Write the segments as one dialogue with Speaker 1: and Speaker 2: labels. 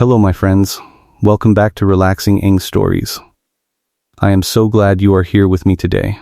Speaker 1: Hello my friends, welcome back to Relaxing Eng Stories. I am so glad you are here with me today.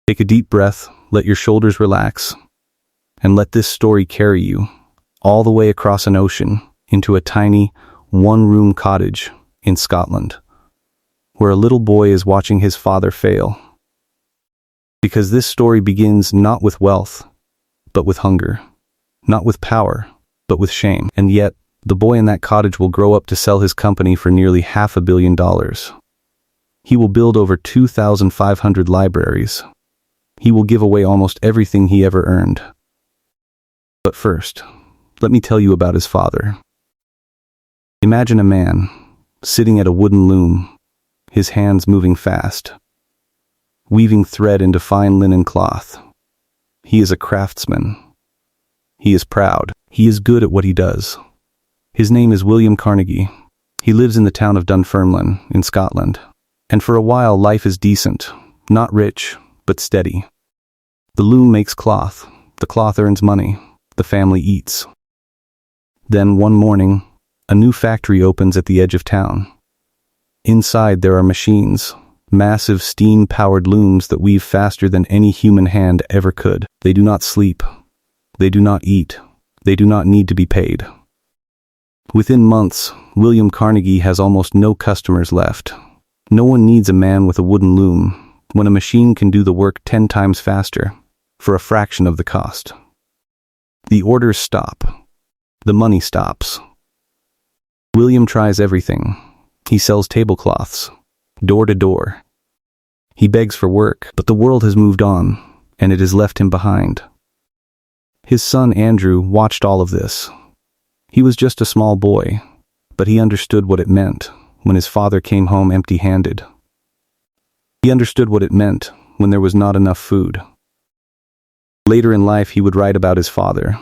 Speaker 1: Take a deep breath, let your shoulders relax, and let this story carry you all the way across an ocean into a tiny, one-room cottage in Scotland, where a little boy is watching his father fail. Because this story begins not with wealth, but with hunger, not with power, but with shame, and yet the boy in that cottage will grow up to sell his company for nearly $500 million. He will build over 2,500 libraries. He will give away almost everything he ever earned. But first, let me tell you about his father. Imagine a man sitting at a wooden loom, his hands moving fast, weaving thread into fine linen cloth. He is a craftsman. He is proud. He is good at what he does. His name is William Carnegie. He lives in the town of Dunfermline, in Scotland. And for a while, life is decent, not rich, but steady. The loom makes cloth. The cloth earns money. The family eats. Then one morning, a new factory opens at the edge of town. Inside there are machines, massive steam-powered looms that weave faster than any human hand ever could. They do not sleep. They do not eat. They do not need to be paid. Within months, William Carnegie has almost no customers left. No one needs a man with a wooden loom when a machine can do the work 10 times faster, for a fraction of the cost. The orders stop. The money stops. William tries everything. He sells tablecloths, door to door. He begs for work, but the world has moved on, and it has left him behind. His son Andrew watched all of this. He was just a small boy, but he understood what it meant when his father came home empty-handed. He understood what it meant when there was not enough food. Later in life, he would write about his father,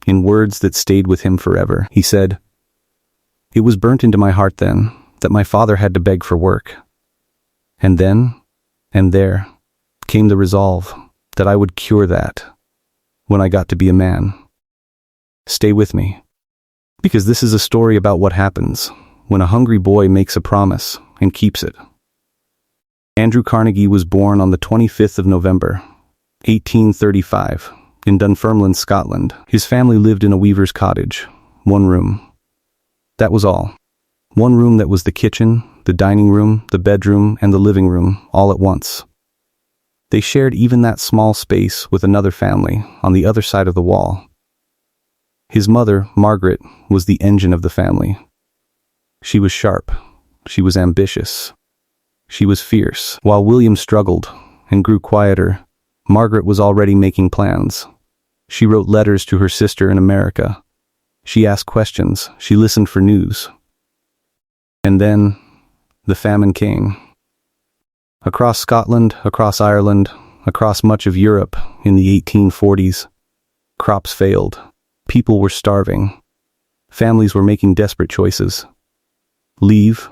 Speaker 1: in words that stayed with him forever. He said, "It was burnt into my heart then, that my father had to beg for work. And then, and there, came the resolve that I would cure that when I got to be a man." Stay with me, because this is a story about what happens when a hungry boy makes a promise and keeps it. Andrew Carnegie was born on the 25th of November, 1835, in Dunfermline, Scotland. His family lived in a weaver's cottage, one room. That was all. One room that was the kitchen, the dining room, the bedroom, and the living room, all at once. They shared even that small space with another family on the other side of the wall. His mother, Margaret, was the engine of the family. She was sharp. She was ambitious. She was fierce. While William struggled and grew quieter, Margaret was already making plans. She wrote letters to her sister in America. She asked questions. She listened for news. And then, the famine came. Across Scotland, across Ireland, across much of Europe in the 1840s, crops failed. People were starving. Families were making desperate choices. Leave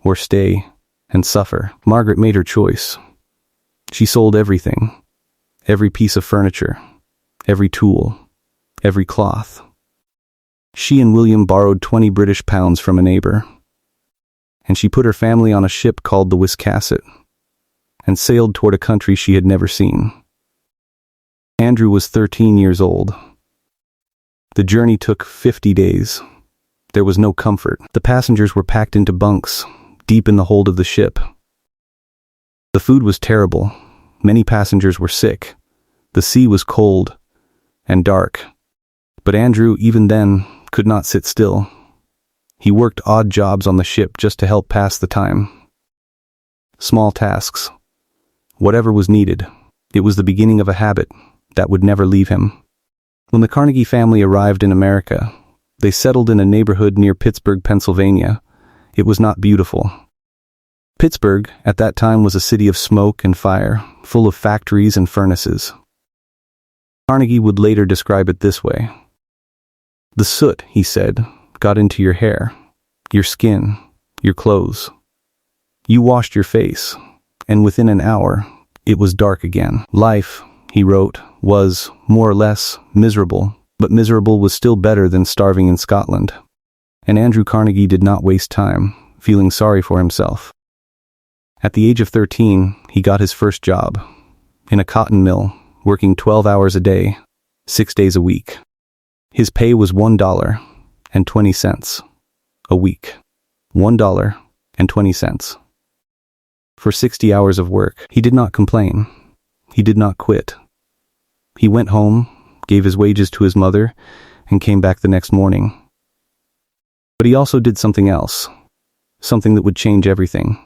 Speaker 1: or stay and suffer. Margaret made her choice. She sold everything. Every piece of furniture. Every tool. Every cloth. She and William borrowed 20 British pounds from a neighbor. And she put her family on a ship called the Wiscasset and sailed toward a country she had never seen. Andrew was 13 years old. The journey took 50 days. There was no comfort. The passengers were packed into bunks, deep in the hold of the ship. The food was terrible. Many passengers were sick. The sea was cold and dark. But Andrew, even then, could not sit still. He worked odd jobs on the ship just to help pass the time. Small tasks. Whatever was needed. It was the beginning of a habit that would never leave him. When the Carnegie family arrived in America, they settled in a neighborhood near Pittsburgh, Pennsylvania. It was not beautiful. Pittsburgh, at that time, was a city of smoke and fire, full of factories and furnaces. Carnegie would later describe it this way. "The soot," he said, "got into your hair, your skin, your clothes. You washed your face, and within an hour, it was dark again. Life," he wrote, "was, more or less, miserable, but miserable was still better than starving in Scotland." And Andrew Carnegie did not waste time, feeling sorry for himself. At the age of 13, he got his first job, in a cotton mill, working 12 hours a day, 6 days a week. His pay was $1.20 a week. $1.20. For 60 hours of work, he did not complain. He did not quit. He went home, gave his wages to his mother, and came back the next morning. But he also did something else, something that would change everything.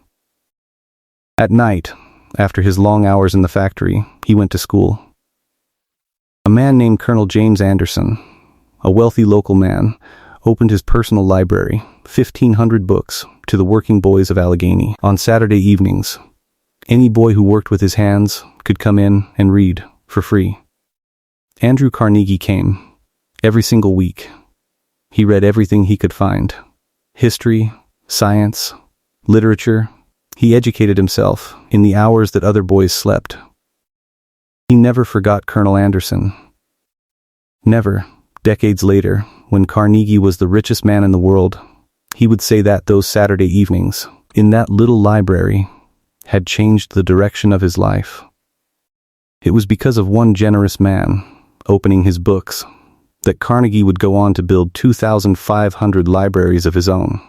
Speaker 1: At night, after his long hours in the factory, he went to school. A man named Colonel James Anderson, a wealthy local man, opened his personal library, 1,500 books, to the working boys of Allegheny. On Saturday evenings, any boy who worked with his hands could come in and read for free. Andrew Carnegie came, every single week. He read everything he could find. History, science, literature. He educated himself in the hours that other boys slept. He never forgot Colonel Anderson. Never. Decades later, when Carnegie was the richest man in the world, he would say that those Saturday evenings, in that little library, had changed the direction of his life. It was because of one generous man, opening his books, that Carnegie would go on to build 2,500 libraries of his own,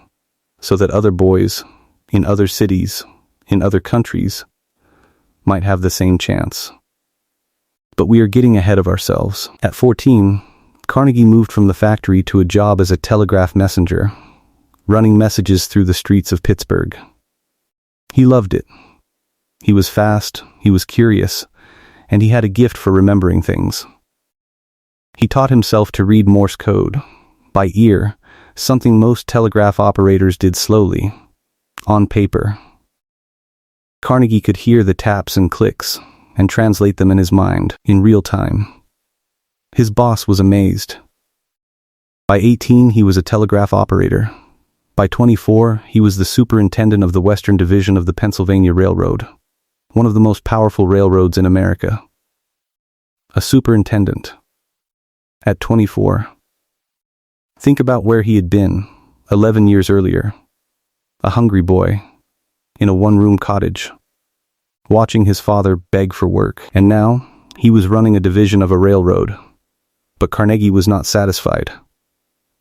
Speaker 1: so that other boys, in other cities, in other countries, might have the same chance. But we are getting ahead of ourselves. At 14, Carnegie moved from the factory to a job as a telegraph messenger, running messages through the streets of Pittsburgh. He loved it. He was fast, he was curious, and he had a gift for remembering things. He taught himself to read Morse code, by ear, something most telegraph operators did slowly, on paper. Carnegie could hear the taps and clicks, and translate them in his mind, in real time. His boss was amazed. By 18, he was a telegraph operator. By 24, he was the superintendent of the Western Division of the Pennsylvania Railroad, one of the most powerful railroads in America. A superintendent. At 24. Think about where he had been 11 years earlier. A hungry boy, in a one-room cottage, watching his father beg for work. And now, he was running a division of a railroad. But Carnegie was not satisfied.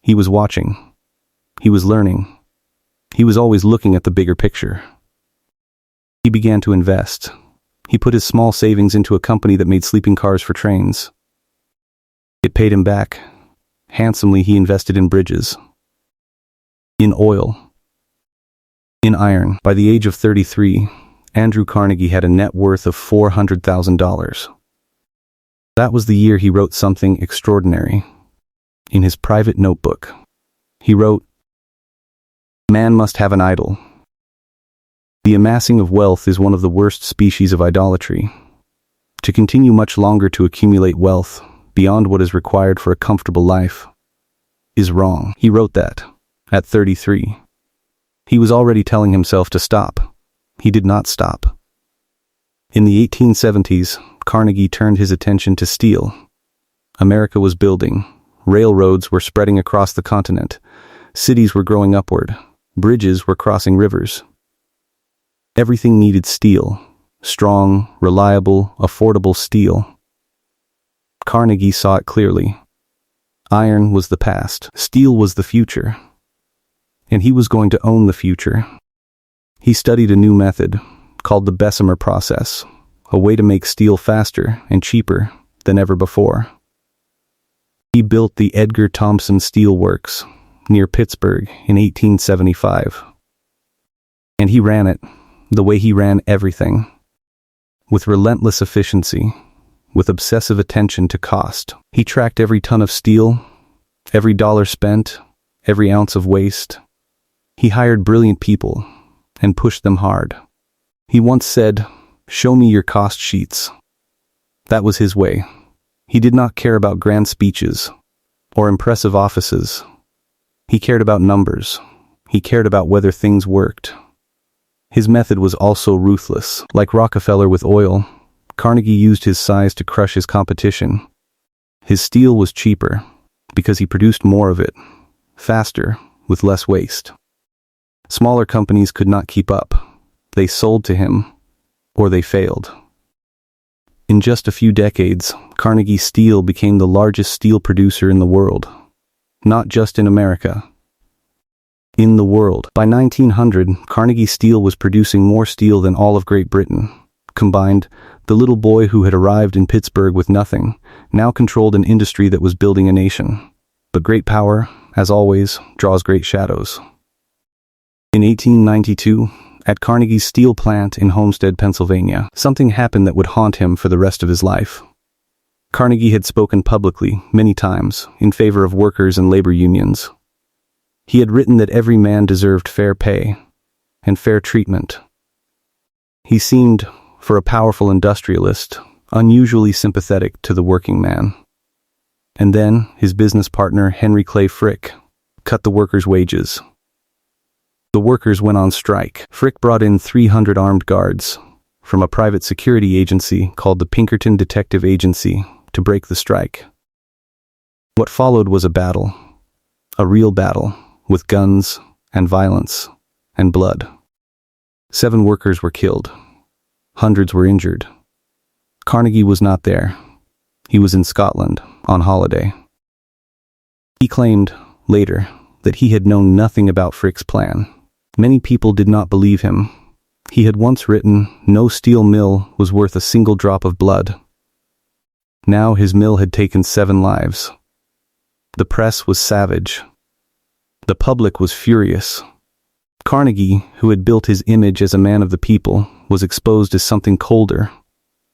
Speaker 1: He was watching. He was learning. He was always looking at the bigger picture. He began to invest. He put his small savings into a company that made sleeping cars for trains. It paid him back. Handsomely, he invested in bridges, in oil, in iron. By the age of 33, Andrew Carnegie had a net worth of $400,000. That was the year he wrote something extraordinary. In his private notebook, he wrote, "Man must have an idol. The amassing of wealth is one of the worst species of idolatry. To continue much longer to accumulate wealth, beyond what is required for a comfortable life, is wrong." He wrote that at 33. He was already telling himself to stop. He did not stop. In the 1870s, Carnegie turned his attention to steel. America was building. Railroads were spreading across the continent. Cities were growing upward. Bridges were crossing rivers. Everything needed steel. Strong, reliable, affordable steel. Carnegie saw it clearly. Iron was the past. Steel was the future. And he was going to own the future. He studied a new method, called the Bessemer process, a way to make steel faster and cheaper than ever before. He built the Edgar Thomson Steel Works near Pittsburgh in 1875. And he ran it, the way he ran everything, with relentless efficiency, with obsessive attention to cost. He tracked every ton of steel, every dollar spent, every ounce of waste. He hired brilliant people and pushed them hard. He once said, "Show me your cost sheets." That was his way. He did not care about grand speeches or impressive offices. He cared about numbers. He cared about whether things worked. His method was also ruthless. Like Rockefeller with oil, Carnegie used his size to crush his competition. His steel was cheaper because he produced more of it, faster, with less waste. Smaller companies could not keep up. They sold to him, or they failed. In just a few decades, Carnegie Steel became the largest steel producer in the world. Not just in America. In the world. By 1900, Carnegie Steel was producing more steel than all of Great Britain. Combined, the little boy who had arrived in Pittsburgh with nothing now controlled an industry that was building a nation. But great power, as always, draws great shadows. In 1892, at Carnegie's steel plant in Homestead, Pennsylvania, something happened that would haunt him for the rest of his life. Carnegie had spoken publicly, many times, in favor of workers and labor unions. He had written that every man deserved fair pay and fair treatment. He seemed, for a powerful industrialist, unusually sympathetic to the working man. And then, his business partner, Henry Clay Frick, cut the workers' wages. The workers went on strike. Frick brought in 300 armed guards from a private security agency called the Pinkerton Detective Agency to break the strike. What followed was a battle. A real battle, with guns and violence and blood. 7 workers were killed. Hundreds were injured. Carnegie was not there. He was in Scotland, on holiday. He claimed, later, that he had known nothing about Frick's plan. Many people did not believe him. He had once written, no steel mill was worth a single drop of blood. Now his mill had taken 7 lives. The press was savage. The public was furious. Carnegie, who had built his image as a man of the people, was exposed as something colder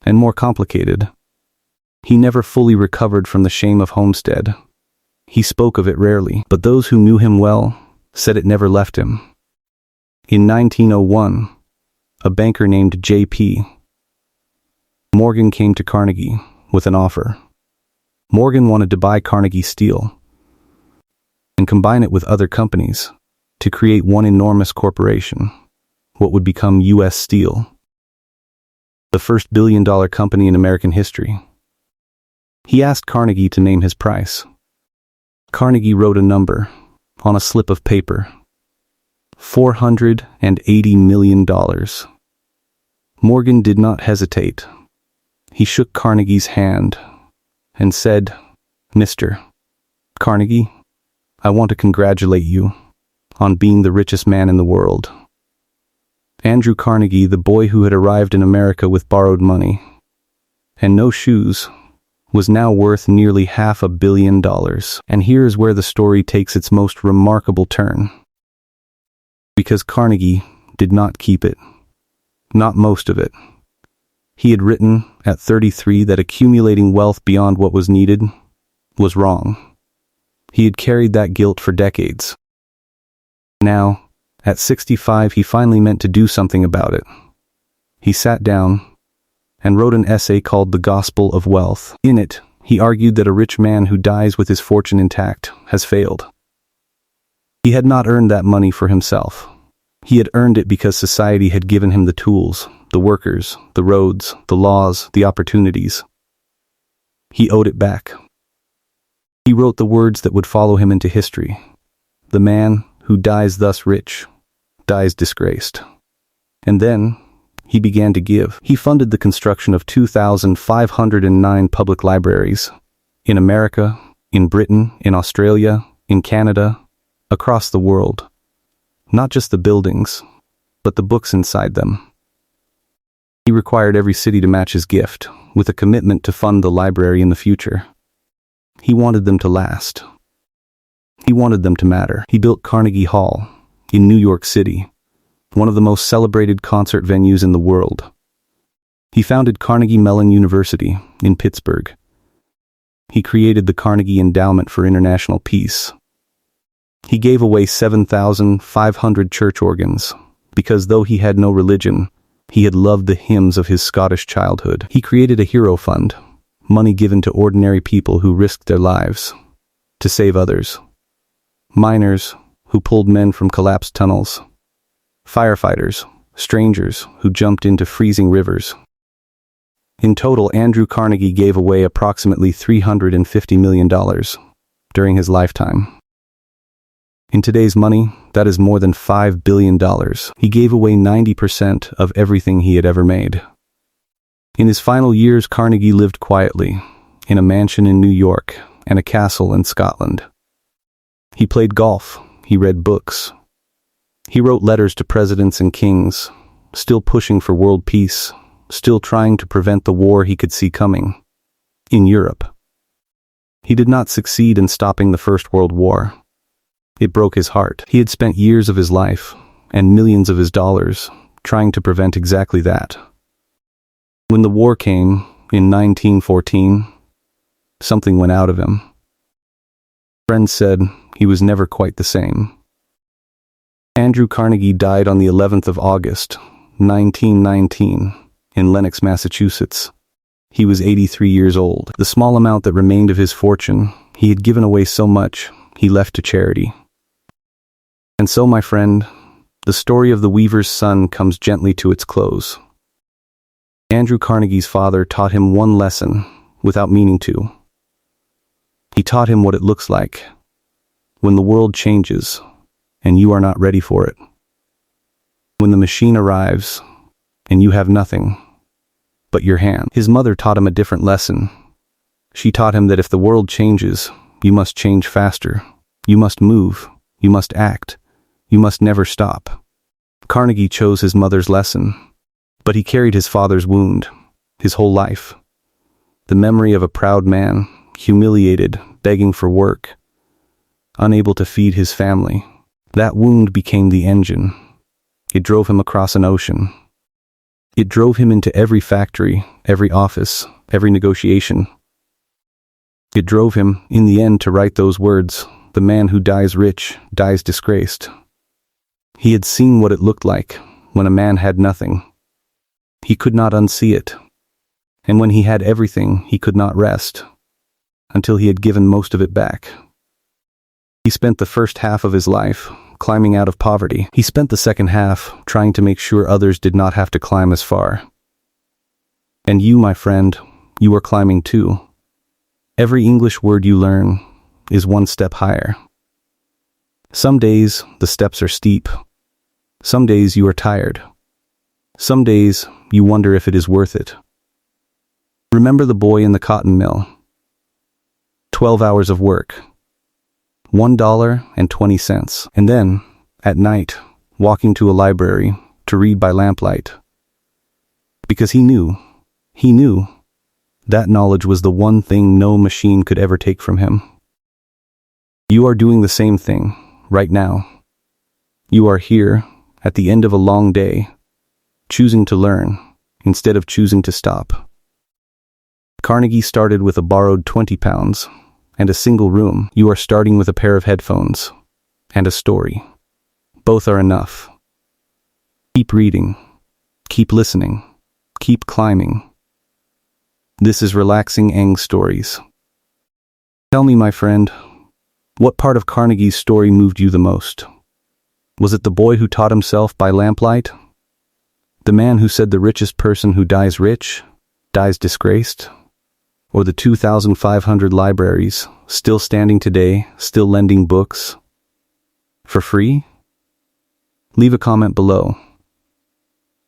Speaker 1: and more complicated. He never fully recovered from the shame of Homestead. He spoke of it rarely, but those who knew him well said it never left him. In 1901, a banker named J.P. Morgan came to Carnegie with an offer. Morgan wanted to buy Carnegie Steel and combine it with other companies to create one enormous corporation, what would become U.S. Steel, the first billion-dollar company in American history. He asked Carnegie to name his price. Carnegie wrote a number on a slip of paper. $480 million. Morgan did not hesitate. He shook Carnegie's hand and said, Mr. Carnegie, I want to congratulate you on being the richest man in the world. Andrew Carnegie, the boy who had arrived in America with borrowed money and no shoes, was now worth nearly $500 million. And here is where the story takes its most remarkable turn. Because Carnegie did not keep it. Not most of it. He had written, at 33, that accumulating wealth beyond what was needed was wrong. He had carried that guilt for decades. Now, at 65, he finally meant to do something about it. He sat down and wrote an essay called The Gospel of Wealth. In it, he argued that a rich man who dies with his fortune intact has failed. He had not earned that money for himself. He had earned it because society had given him the tools, the workers, the roads, the laws, the opportunities. He owed it back. He wrote the words that would follow him into history. The man who dies thus rich, dies disgraced. And then, he began to give. He funded the construction of 2,509 public libraries in America, in Britain, in Australia, in Canada, across the world. Not just the buildings, but the books inside them. He required every city to match his gift, with a commitment to fund the library in the future. He wanted them to last. He wanted them to matter. He built Carnegie Hall in New York City, one of the most celebrated concert venues in the world. He founded Carnegie Mellon University in Pittsburgh. He created the Carnegie Endowment for International Peace. He gave away 7,500 church organs, because though he had no religion, he had loved the hymns of his Scottish childhood. He created a hero fund, money given to ordinary people who risked their lives to save others. Miners who pulled men from collapsed tunnels. Firefighters, strangers who jumped into freezing rivers. In total, Andrew Carnegie gave away approximately $350 million during his lifetime. In today's money, that is more than $5 billion. He gave away 90% of everything he had ever made. In his final years, Carnegie lived quietly, in a mansion in New York and a castle in Scotland. He played golf, he read books. He wrote letters to presidents and kings, still pushing for world peace, still trying to prevent the war he could see coming. In Europe. He did not succeed in stopping the First World War. It broke his heart. He had spent years of his life, and millions of his dollars, trying to prevent exactly that. When the war came, in 1914, something went out of him. Friends said he was never quite the same. Andrew Carnegie died on the 11th of August, 1919, in Lenox, Massachusetts. He was 83 years old. The small amount that remained of his fortune, he had given away so much, he left to charity. And so, my friend, the story of the weaver's son comes gently to its close. Andrew Carnegie's father taught him one lesson, without meaning to. He taught him what it looks like when the world changes and you are not ready for it. When the machine arrives and you have nothing but your hand. His mother taught him a different lesson. She taught him that if the world changes, you must change faster. You must move. You must act. You must never stop. Carnegie chose his mother's lesson, but he carried his father's wound, his whole life. The memory of a proud man, humiliated, begging for work, unable to feed his family. That wound became the engine. It drove him across an ocean. It drove him into every factory, every office, every negotiation. It drove him, in the end, to write those words, "The man who dies rich, dies disgraced." He had seen what it looked like when a man had nothing. He could not unsee it. And when he had everything, he could not rest, until he had given most of it back. He spent the first half of his life climbing out of poverty. He spent the second half trying to make sure others did not have to climb as far. And you, my friend, you are climbing too. Every English word you learn is one step higher. Some days the steps are steep. Some days you are tired. Some days you wonder if it is worth it. Remember the boy in the cotton mill. 12 hours of work. $1.20. And then, at night, walking to a library to read by lamplight. Because he knew that knowledge was the one thing no machine could ever take from him. You are doing the same thing, right now. You are here, at the end of a long day, choosing to learn, instead of choosing to stop. Carnegie started with a borrowed 20 pounds, and a single room. You are starting with a pair of headphones, and a story. Both are enough. Keep reading, keep listening, keep climbing. This is Relaxing Eng Stories. Tell me, my friend, what part of Carnegie's story moved you the most? Was it the boy who taught himself by lamplight? The man who said the richest person who dies rich, dies disgraced? Or the 2,500 libraries, still standing today, still lending books? For free? Leave a comment below.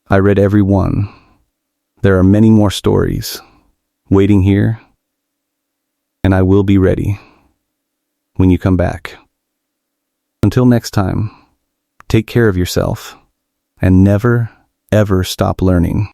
Speaker 1: I read every one. There are many more stories waiting here, and I will be ready when you come back. Until next time, take care of yourself, and never, ever stop learning.